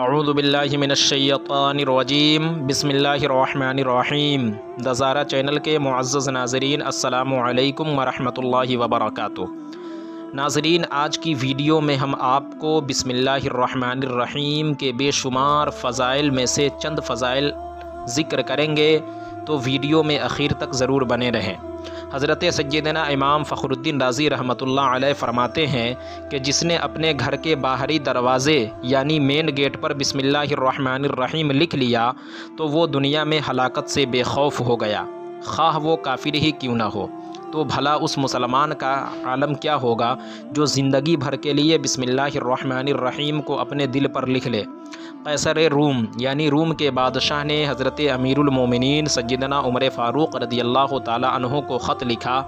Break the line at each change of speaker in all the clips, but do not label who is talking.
اعوذ باللہ من الشیطان الرجیم بسم اللہ الرحمن الرحیم۔ دزارہ چینل کے معزز ناظرین، السلام علیکم ورحمۃ اللہ وبرکاتہ۔ ناظرین، آج کی ویڈیو میں ہم آپ کو بسم اللہ الرحمن الرحیم کے بے شمار فضائل میں سے چند فضائل ذکر کریں گے، تو ویڈیو میں آخر تک ضرور بنے رہیں۔ حضرت سیدنا امام فخر الدین رازی رحمۃ اللہ علیہ فرماتے ہیں کہ جس نے اپنے گھر کے باہری دروازے یعنی مین گیٹ پر بسم اللہ الرحمن الرحیم لکھ لیا تو وہ دنیا میں ہلاکت سے بے خوف ہو گیا، خواہ وہ کافر ہی کیوں نہ ہو۔ تو بھلا اس مسلمان کا عالم کیا ہوگا جو زندگی بھر کے لیے بسم اللہ الرحمن الرحیم کو اپنے دل پر لکھ لے۔ قیصر روم یعنی روم کے بادشاہ نے حضرت امیر المومنین سیدنا عمر فاروق رضی اللہ تعالی عنہ کو خط لکھا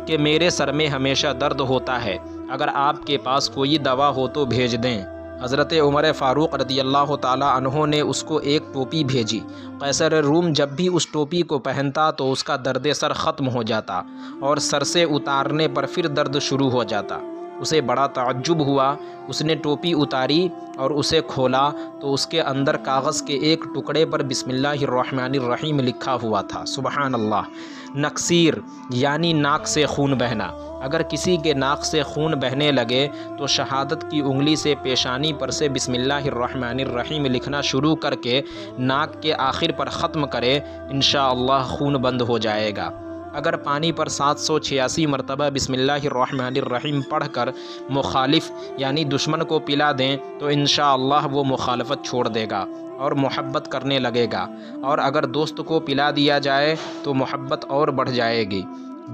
کہ میرے سر میں ہمیشہ درد ہوتا ہے، اگر آپ کے پاس کوئی دوا ہو تو بھیج دیں۔ حضرت عمر فاروق رضی اللہ تعالی عنہ نے اس کو ایک ٹوپی بھیجی۔ قیصر روم جب بھی اس ٹوپی کو پہنتا تو اس کا درد سر ختم ہو جاتا اور سر سے اتارنے پر پھر درد شروع ہو جاتا۔ اسے بڑا تعجب ہوا، اس نے ٹوپی اتاری اور اسے کھولا تو اس کے اندر کاغذ کے ایک ٹکڑے پر بسم اللہ الرحمن الرحیم لکھا ہوا تھا۔ سبحان اللہ۔ نکسیر یعنی ناک سے خون بہنا، اگر کسی کے ناک سے خون بہنے لگے تو شہادت کی انگلی سے پیشانی پر سے بسم اللہ الرحمن الرحیم لکھنا شروع کر کے ناک کے آخر پر ختم کرے، انشاءاللہ خون بند ہو جائے گا۔ اگر پانی پر 786 مرتبہ بسم اللہ الرحمن الرحیم پڑھ کر مخالف یعنی دشمن کو پلا دیں تو انشاءاللہ وہ مخالفت چھوڑ دے گا اور محبت کرنے لگے گا، اور اگر دوست کو پلا دیا جائے تو محبت اور بڑھ جائے گی۔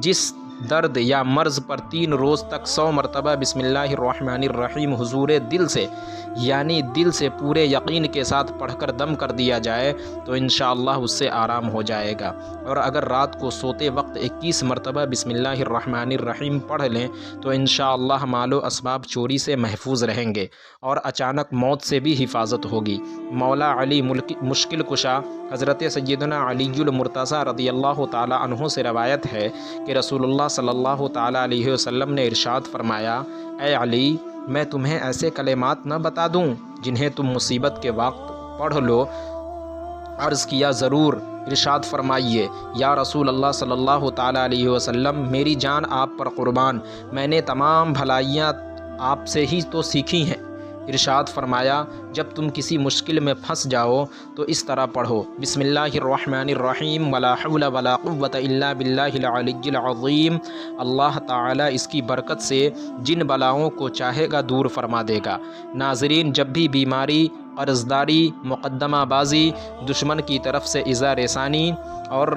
جس درد یا مرض پر 3 روز تک 100 مرتبہ بسم اللہ الرحمن الرحیم حضور دل سے یعنی دل سے پورے یقین کے ساتھ پڑھ کر دم کر دیا جائے تو انشاءاللہ اس سے آرام ہو جائے گا، اور اگر رات کو سوتے وقت 21 مرتبہ بسم اللہ الرحمن الرحیم پڑھ لیں تو انشاءاللہ مال و اسباب چوری سے محفوظ رہیں گے اور اچانک موت سے بھی حفاظت ہوگی۔ مولا علی مشکل کشا حضرت سیدنا علی المرتضیٰ رضی اللہ تعالی عنہ سے روایت ہے کہ رسول اللہ صلی اللہ تعالی علیہ وسلم نے ارشاد فرمایا، اے علی، میں تمہیں ایسے کلمات نہ بتا دوں جنہیں تم مصیبت کے وقت پڑھ لو؟ عرض کیا ضرور۔ ارشاد فرمائیے، یا رسول اللہ صلی اللہ تعالی علیہ وسلم، میری جان آپ پر قربان، میں نے تمام بھلائیاں آپ سے ہی تو سیکھی ہیں۔ ارشاد فرمایا، جب تم کسی مشکل میں پھنس جاؤ تو اس طرح پڑھو، بسم اللہ الرحمن الرحیم ولا حول ولا قوة الا باللہ العلی العظیم۔ اللہ تعالی اس کی برکت سے جن بلاؤں کو چاہے گا دور فرما دے گا۔ ناظرین، جب بھی بیماری، قرضداری، مقدمہ بازی، دشمن کی طرف سے ایذا رسانی اور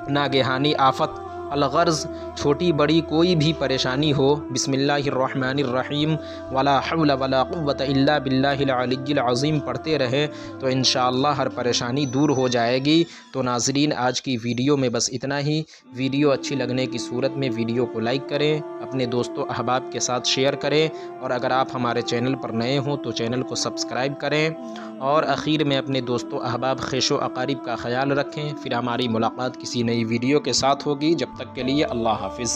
ناگہانی آفت، الغرض چھوٹی بڑی کوئی بھی پریشانی ہو، بسم اللہ الرحمن الرحیم ولا حول ولا قوة الا باللہ العلی العظیم پڑھتے رہیں تو انشاءاللہ ہر پریشانی دور ہو جائے گی۔ تو ناظرین، آج کی ویڈیو میں بس اتنا ہی۔ ویڈیو اچھی لگنے کی صورت میں ویڈیو کو لائک کریں، اپنے دوستوں احباب کے ساتھ شیئر کریں، اور اگر آپ ہمارے چینل پر نئے ہوں تو چینل کو سبسکرائب کریں، اور اخیر میں اپنے دوستوں احباب خیش و اقارب کا خیال رکھیں۔ پھر ہماری ملاقات کسی نئی ویڈیو کے ساتھ ہوگی، جب تک کے لیے اللہ حافظ۔